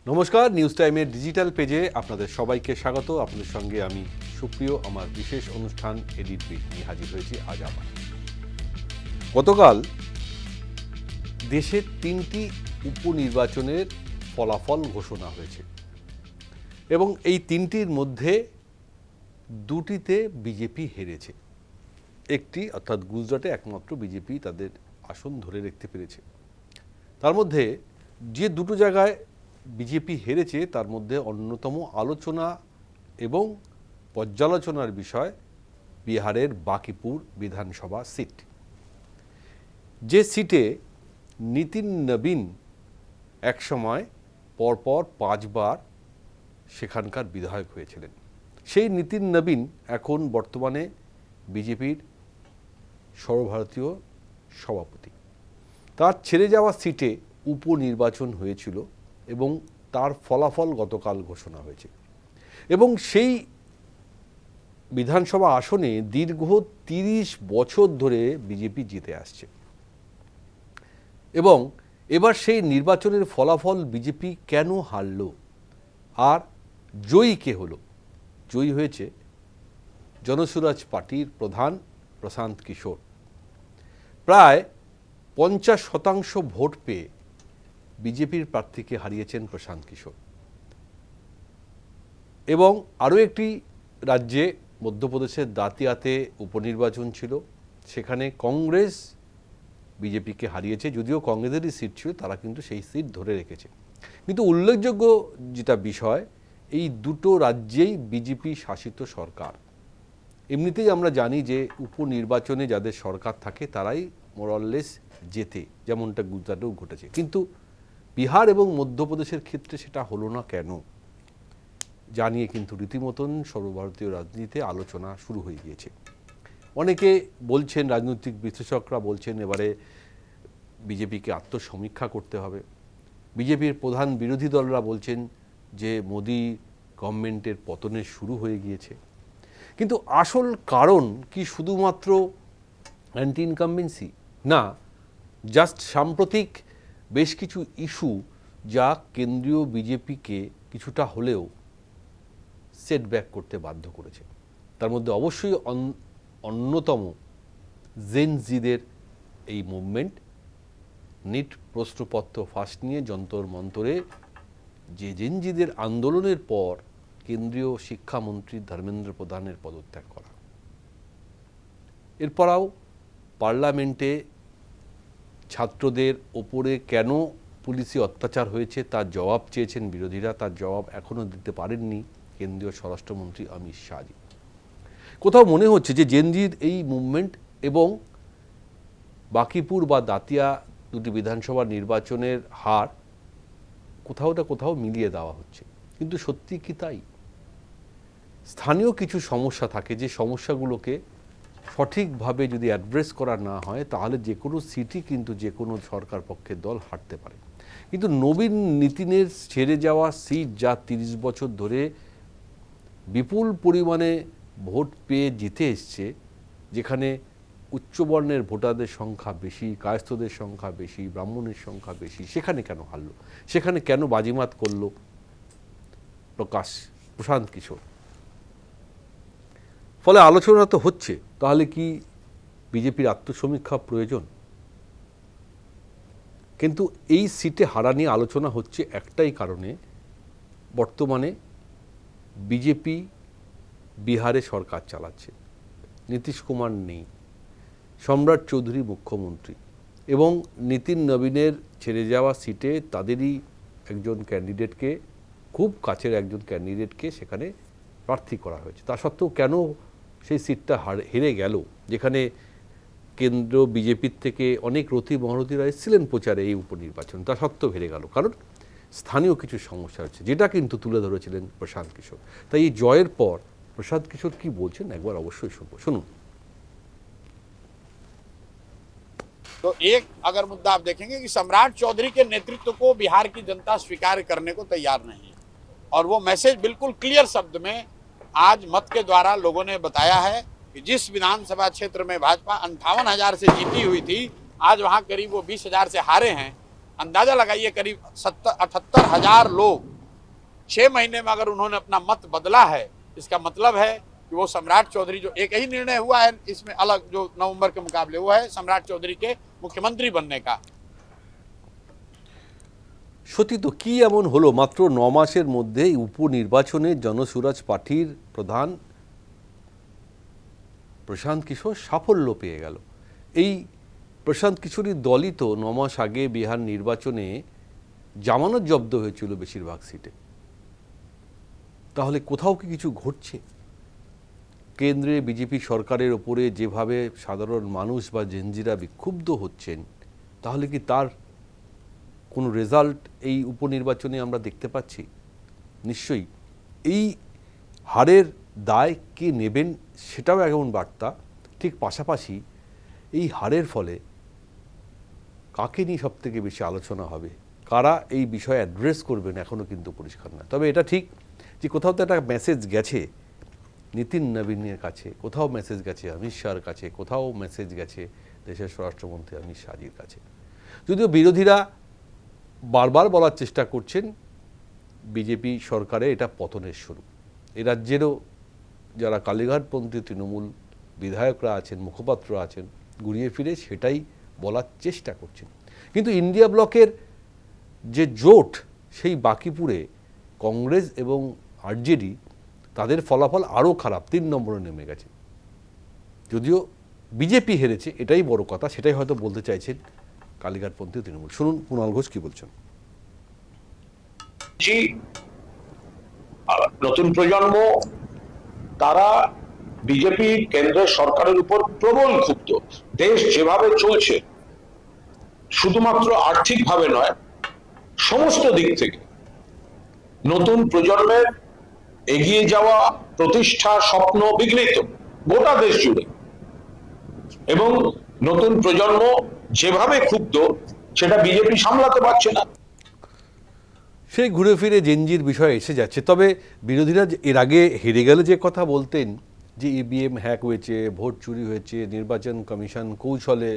নমস্কার, নিউজ টাইমের ডিজিটাল পেজে আপনাদের সবাইকে স্বাগত। আপনাদের সঙ্গে আমি সুপ্রিয়। আমার বিশেষ অনুষ্ঠান এডিট বিট নিয়ে হাজির হয়েছি আজ আবার। গতকাল দেশের 3টি উপনির্বাচনের ফলাফল ঘোষণা হয়েছে এবং এই 3টির মধ্যে 2টিতে বিজেপি হেরেছে। একটি অর্থাৎ গুজরাটে একমাত্র বিজেপি তাদের আসন ধরে রাখতে পেরেছে। তার মধ্যে যে দুটো জায়গায় বিজেপি হেরেছে তার মধ্যে অন্যতম আলোচনা এবং পর্যালোচনার বিষয় বিহারের বাঁকিপুর বিধানসভা সিট, যে সিটে নীতিন নবীন একসময় পরপর 5 বার সেখানকার বিধায়ক হয়েছিলেন। সেই নীতিন নবীন এখন বর্তমানে বিজেপির সর্বভারতীয় সভাপতি। তার ছেড়ে যাওয়া সিটে উপনির্বাচন হয়েছিল এবং তার ফলাফল গতকাল ঘোষণা হয়েছে এবং সেই বিধানসভা আসনে দীর্ঘ 30 বছর ধরে বিজেপি জিতে আসছে এবং এবার সেই নির্বাচনের ফলাফল বিজেপি কেন হারল আর জয়ী কে হলো? জয়ী হয়েছে জনসুরাজ পার্টির প্রধান প্রশান্ত কিশোর। প্রায় 50% ভোট পেয়ে বিজেপির প্রার্থীকে হারিয়েছেন প্রশান্ত কিশোর। এবং আরও একটি রাজ্যে মধ্যপ্রদেশের দাতিয়াতে উপনির্বাচন ছিল, সেখানে কংগ্রেস বিজেপিকে হারিয়েছে। যদিও কংগ্রেসেরই সিট ছিল, তারা কিন্তু সেই সিট ধরে রেখেছে। কিন্তু উল্লেখযোগ্য যেটা বিষয়, এই দুটো রাজ্যেই বিজেপি শাসিত সরকার। এমনিতেই আমরা জানি যে উপনির্বাচনে যাদের সরকার থাকে তারাই মোরাললেস জেতে, যেমনটা গুজরাটেও ঘটেছে। কিন্তু বিহার এবং মধ্যপ্রদেশের ক্ষেত্রে সেটা হলো না কেন জানিয়ে কিন্তু রীতিমতন সর্বভারতীয় রাজনীতিতে আলোচনা শুরু হয়ে গিয়েছে। অনেকে বলছেন, রাজনৈতিক বিশ্লেষকরা বলছেন এবারে বিজেপিকে আত্মসমীক্ষা করতে হবে। বিজেপির প্রধান বিরোধী দলরা বলছেন যে মোদি গভর্নমেন্টের পতনের শুরু হয়ে গিয়েছে। কিন্তু আসল কারণ কি শুধুমাত্র অ্যান্টি ইনকামবেন্সি? না, জাস্ট সাম্প্রতিক বেশ কিছু ইস্যু যা কেন্দ্রীয় বিজেপিকে কিছুটা হলেও সেটব্যাক করতে বাধ্য করেছে। তার মধ্যে অবশ্যই অন্যতম জেনজিদের এই মুভমেন্ট, নিট প্রশ্নপত্র ফাঁস নিয়ে যন্তর মন্তরে যে জেনজিদের আন্দোলনের পর কেন্দ্রীয় শিক্ষামন্ত্রী ধর্মেন্দ্র প্রধানের পদত্যাগ করা। এরপরাও পার্লামেন্টে ছাত্রদের ওপরে কেন পুলিশি অত্যাচার হয়েছে তার জবাব চেয়েছেন বিরোধীরা। তার জবাব এখনও দিতে পারেননি কেন্দ্রীয় স্বরাষ্ট্রমন্ত্রী অমিত শাহজি। কোথাও মনে হচ্ছে যে জেনজির এই মুভমেন্ট এবং বাঁকিপুর বা দাতিয়া দুটি বিধানসভা নির্বাচনের হার কোথাও না কোথাও মিলিয়ে দেওয়া হচ্ছে। কিন্তু সত্যি কি তাই? স্থানীয় কিছু সমস্যা থাকে, যে সমস্যাগুলোকে সঠিকভাবে যদি অ্যাড্রেস করা না হয় তাহলে যে কোনো সিটই কিন্তু যে কোনো সরকার পক্ষের দল হারতে পারে। কিন্তু নবীন নীতিনের ছেড়ে যাওয়া সিট, যা 30 বছর ধরে বিপুল পরিমাণে ভোট পেয়ে জিতে এসছে, যেখানে উচ্চবর্ণের ভোটারদের সংখ্যা বেশি, কায়স্থদের সংখ্যা বেশি, ব্রাহ্মণের সংখ্যা বেশি, সেখানে কেন হারলো? সেখানে কেন বাজিমাত করলো প্রশান্ত কিশোর? ফলে আলোচনা তো হচ্ছে, তাহলে কি বিজেপির আত্মসমীক্ষা প্রয়োজন? কিন্তু এই সিটে হারা নিয়ে আলোচনা হচ্ছে একটাই কারণে, বর্তমানে বিজেপি বিহারে সরকার চালাচ্ছে, নীতিশ কুমার নেই, সম্রাট চৌধুরী মুখ্যমন্ত্রী, এবং নীতিন নবীনের ছেড়ে যাওয়া সিটে তাদেরই একজন ক্যান্ডিডেটকে, খুব কাছের একজন ক্যান্ডিডেটকে সেখানে প্রার্থী করা হয়েছে। তা সত্ত্বেও কেন সেই সিটটা হেরে গেল, যেখানে কেন্দ্র বিজেপির থেকে অনেক রথী মহারথীরা এসেছিলেন প্রচারে এই উপনির্বাচন, তা সত্ত্বেও হেরে গেল? কারণ স্থানীয় কিছু সমস্যা হচ্ছে, যেটা কিন্তু তুলে ধরেছিলেন প্রশান্ত কিশোর। তাই এই জয়ের পর প্রশান্ত কিশোর কি বলছেন একবার অবশ্যই শুনুন। तो एक अगर मुद्दा आप देखेंगे कि सम्राट चौधरी के नेतृत्व को बिहार की जनता स्वीकार करने को तैयार नहीं है, और वो मैसेज बिल्कुल क्लियर शब्द में आज मत के द्वारा लोगों ने बताया है कि जिस विधानसभा क्षेत्र में भाजपा 58,000 से जीती हुई थी, आज वहां करीब वो 20,000 से हारे हैं। अंदाजा लगाइए, करीब 78,000 लोग 6 महीने में अगर उन्होंने अपना मत बदला है, इसका मतलब है कि वो सम्राट चौधरी, जो एक ही निर्णय हुआ है इसमें अलग जो नवंबर के मुकाबले, वो है सम्राट चौधरी के मुख्यमंत्री बनने का। সত্যি তো কি এমন হলো মাত্র 9 মাসের মধ্যেই উপনির্বাচনে জনসুরাজ পার্টির প্রধান প্রশান্ত কিশোর সাফল্য পেয়ে গেল। এই প্রশান্ত কিশোরীর দলই তো 9 মাস আগে বিহার নির্বাচনে জামানত জব্দ হয়েছিল বেশিরভাগ সিটে। তাহলে কোথাও কি কিছু ঘটছে? কেন্দ্রে বিজেপি সরকারের ওপরে যেভাবে সাধারণ মানুষ বা জেনজিরা বিক্ষুব্ধ হচ্ছেন, তাহলে কি তার কোনো রেজাল্ট এই উপনির্বাচনে আমরা দেখতে পাচ্ছি? নিশ্চয়ই এই হারের দায় কে নেবেন সেটাও এমন বার্তা। ঠিক পাশাপাশি এই হারের ফলে কাকে নিয়ে সবথেকে বেশি আলোচনা হবে, কারা এই বিষয়ে অ্যাড্রেস করবেন এখনও কিন্তু পরিষ্কার না। তবে এটা ঠিক যে কোথাও তো একটা মেসেজ গেছে নীতিন নবীনের কাছে, কোথাও মেসেজ গেছে অমিত শাহর কাছে, কোথাও মেসেজ গেছে দেশের স্বরাষ্ট্রমন্ত্রী অমিত শাহজির কাছে। যদিও বিরোধীরা বারবার বলার চেষ্টা করছেন বিজেপি সরকারে এটা পতনের শুরু। এ রাজ্যেরও যারা কালীঘাটপন্থী তৃণমূল বিধায়করা আছেন, মুখপাত্র আছেন, ঘুরিয়ে ফিরে সেটাই বলার চেষ্টা করছেন। কিন্তু ইন্ডিয়া ব্লকের যে জোট, সেই বাকিপুরে কংগ্রেস এবং আরজেডি, তাদের ফলাফল আরও খারাপ, 3 নম্বরে নেমে গেছে। যদিও বিজেপি হেরেছে, এটাই বড় কথা, সেটাই হয়তো বলতে চাইছেন কালীঘাটপন্থী তৃণমূল। শুনুন কুণাল ঘোষ কি বলছেন। নতুন প্রজন্ম তারা বিজেপি কেন্দ্রের সরকারের উপর প্রবল ক্ষুব্ধ। দেশ যেভাবে চলছে, শুধুমাত্র আর্থিকভাবে নয়, সমস্ত দিক থেকে নতুন প্রজন্মের এগিয়ে যাওয়া, প্রতিষ্ঠা, স্বপ্ন বিঘ্নিত গোটা দেশ জুড়ে। এবং নতুন প্রজন্ম যেভাবে ক্ষুব্ধ, সেটা বিজেপি সামলাতে পারছে না। সেই ঘুরে ফিরে জেনজির বিষয় এসে যাচ্ছে। তবে বিরোধীরা এর আগে হেরে গেলে যে কথা বলতেন যে ইভিএম হ্যাক হয়েছে, ভোট চুরি হয়েছে, নির্বাচন কমিশন কৌশলে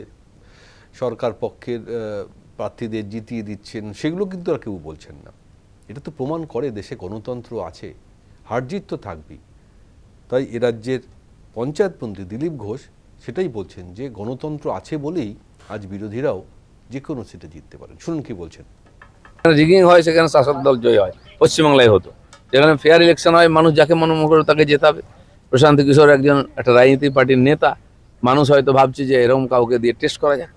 সরকার পক্ষের প্রার্থীদের জিতিয়ে দিচ্ছেন, সেগুলো কিন্তু আর কেউ বলছেন না। এটা তো প্রমাণ করে দেশে গণতন্ত্র আছে, হারজিত তো থাকবেই। তাই এ রাজ্যের পঞ্চায়েতমন্ত্রী দিলীপ ঘোষ সেটাই বলছেন যে গণতন্ত্র আছে বলেই আজ বিরোধীরাও যে কোনো সিটে জিততে পারেন। শুনুন কি বলছেন। রিগিং হয় সেখানে শাসক দল জয় হয়, পশ্চিমবাংলায় হতো। যেখানে ফেয়ার ইলেকশন হয়, মানুষ যাকে মনোমুখ করে তাকে জেতাবে। প্রশান্ত কিশোর একজন একটা রাজনীতি পার্টির নেতা, মানুষ হয়তো ভাবছে যে এরকম কাউকে দিয়ে টেস্ট করা যায়।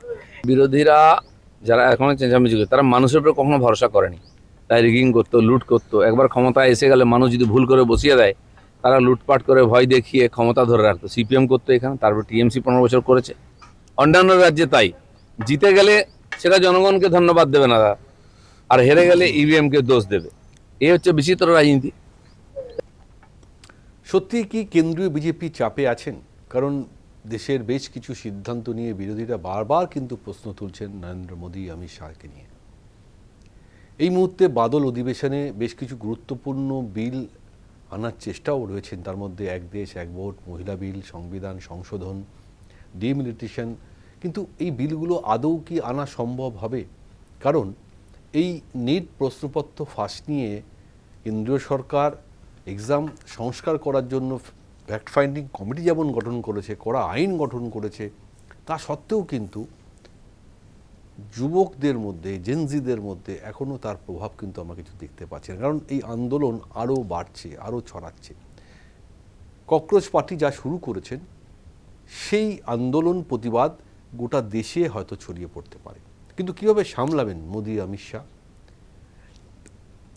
বিরোধীরা যারা এখন চেঁচামেচি করে, তারা মানুষের উপর কখনো ভরসা করেনি, তাই রিগিং করতো, লুট করতো। একবার ক্ষমতায় এসে গেলে মানুষ যদি ভুল করে বসিয়ে দেয়, তারা লুটপাট করে ভয় দেখিয়ে ক্ষমতা ধরে রাখতো। সিপিএম করতো এখানে, তারপর টিএমসি 15 বছর করেছে। অন্যান্য রাজ্যে তাই, জিতে গেলে সেটা জনগণকে ধন্যবাদ দেবে না, আর হেরে গেলে ইভিএম কে দোষ দেবে। এই হচ্ছে বিচিত্র রাজনীতি। সত্যি কি কেন্দ্রীয় বিজেপি চাপে আছেন? কারণ দেশের বেশ কিছু সিদ্ধান্ত নিয়ে বিরোধীরা বারবার কিন্তু প্রশ্ন তুলছেন নরেন্দ্র মোদী, অমিত শাহকে নিয়ে। এই মুহূর্তে বাদল অধিবেশনে বেশ কিছু গুরুত্বপূর্ণ বিল আনার চেষ্টাও রয়েছেন। তার মধ্যে এক দেশ এক ভোট, মহিলা বিল, সংবিধান সংশোধন, ডিমিলিটেশন। কিন্তু এই বিলগুলো আদৌ কি আনা সম্ভব হবে? কারণ এই নিট প্রশ্নপত্র ফাঁস নিয়ে কেন্দ্রীয় সরকার এক্সাম সংস্কার করার জন্য ফ্যাক্ট ফাইন্ডিং কমিটি যেমন গঠন করেছে, কড়া আইন গঠন করেছে, তা সত্ত্বেও কিন্তু যুবকদের মধ্যে, জেনজিদের মধ্যে এখনও তার প্রভাব কিন্তু আমরা কিছু দেখতে পাচ্ছি না। কারণ এই আন্দোলন আরও বাড়ছে, আরও ছড়াচ্ছে। ককরোচ পার্টি যা শুরু করেছেন, সেই আন্দোলন প্রতিবাদ গোটা দেশে হয়তো ছড়িয়ে পড়তে পারে। কিন্তু কীভাবে সামলাবেন মোদী, অমিত শাহ?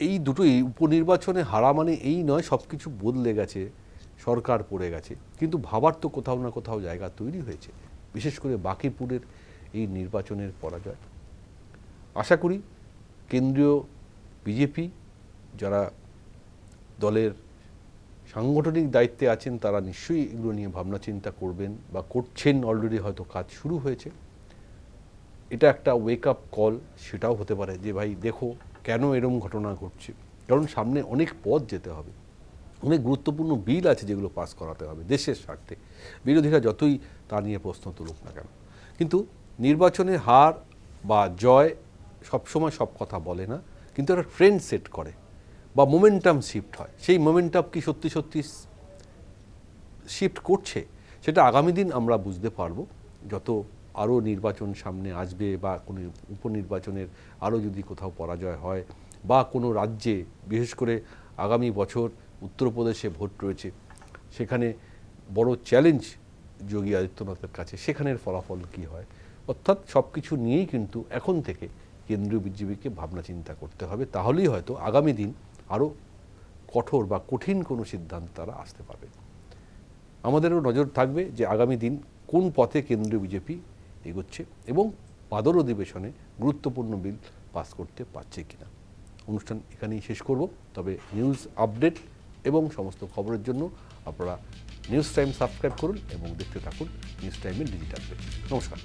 এই দুটোই উপনির্বাচনে হারা মানে এই নয় সব কিছু বদলে গেছে, সরকার পড়ে গেছে। কিন্তু ভাবার তো কোথাও না কোথাও জায়গা তৈরি হয়েছে, বিশেষ করে বাকিপুরের এই নির্বাচনের পরাজয়। আশা করি কেন্দ্রীয় বিজেপি যারা দলের সাংগঠনিক দায়িত্বে আছেন, তারা নিশ্চয়ই এগুলো নিয়ে ভাবনা চিন্তা করবেন বা করছেন, অলরেডি হয়তো কাজ শুরু হয়েছে। এটা একটা ওয়েক আপ কল, সেটাও হতে পারে যে ভাই দেখো কেন এরকম ঘটনা ঘটছে। কারণ সামনে অনেক পথ যেতে হবে, অনেক গুরুত্বপূর্ণ বিল আছে যেগুলো পাস করাতে হবে দেশের স্বার্থে, বিরোধীরা যতই তা নিয়ে প্রশ্ন তুলুক না কেন। কিন্তু নির্বাচনে হার বা জয় সবসময় সব কথা বলে না, কিন্তু একটা ট্রেন্ড সেট করে। বা মোমেন্টাম শিফট হয়, সেই মোমেন্টাম কি সত্যি সত্যি শিফট করছে, সেটা আগামী দিন আমরা বুঝতে পারবো। যত আরও নির্বাচন সামনে আসবে বা কোনো উপনির্বাচনের আরও যদি কোথাও পরাজয় হয় বা কোনো রাজ্যে, বিশেষ করে আগামী বছর উত্তরপ্রদেশে ভোট রয়েছে, সেখানে বড় চ্যালেঞ্জ যোগী আদিত্যনাথের কাছে, সেখানের ফলাফল কি হয়, অর্থাৎ সব কিছু নিয়েই কিন্তু এখন থেকে কেন্দ্রীয় বিজেপিকে ভাবনা চিন্তা করতে হবে। তাহলেই হয়তো আগামী দিন আরও কঠোর বা কঠিন কোনো সিদ্ধান্ত তারা আসতে পারবে। আমাদেরও নজর থাকবে যে আগামী দিন কোন পথে কেন্দ্রীয় বিজেপি এগোচ্ছে এবং বাদল অধিবেশনে গুরুত্বপূর্ণ বিল পাস করতে পারছে কিনা। অনুষ্ঠান এখানেই শেষ করব। তবে নিউজ আপডেট এবং সমস্ত খবরের জন্য আপনারা নিউজ টাইম সাবস্ক্রাইব করুন এবং দেখতে থাকুন নিউজ টাইমের ডিজিটাল পেজ। নমস্কার।